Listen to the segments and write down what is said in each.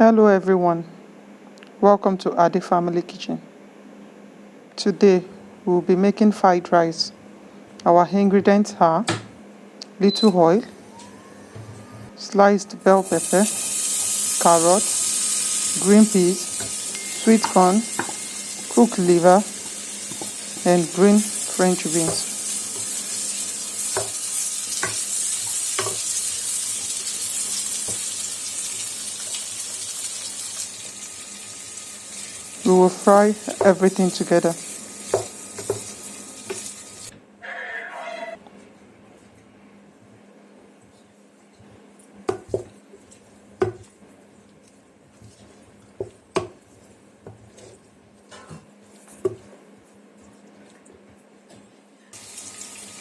Hello everyone, welcome to Adefamilykitchen. Today we'll be making fried rice. Our ingredients are little oil, sliced bell pepper, carrot, green peas, sweet corn, cooked liver, and green French beans. We will fry everything together.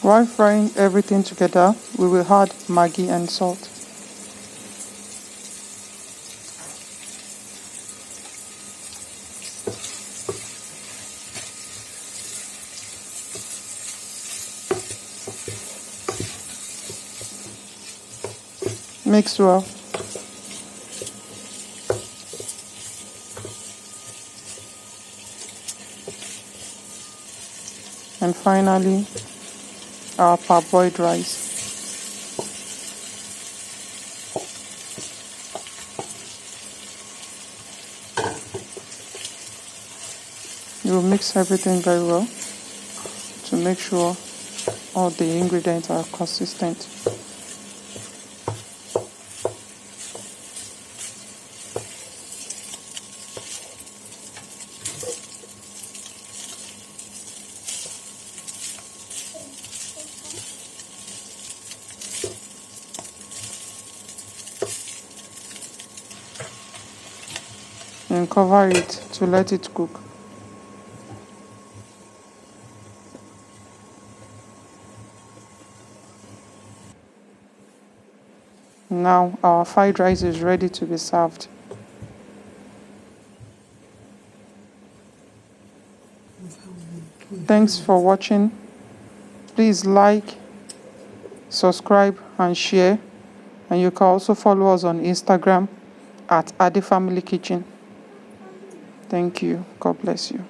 While frying everything together, we will add Maggi and salt. Mix well. And finally, our parboiled rice. You will mix everything very well to make sure all the ingredients are consistent. And cover it to let it cook. Now our fried rice is ready to be served. Thanks for watching. Please like, subscribe and share. And you can also follow us on Instagram at Adefamilykitchen. Thank you. God bless you.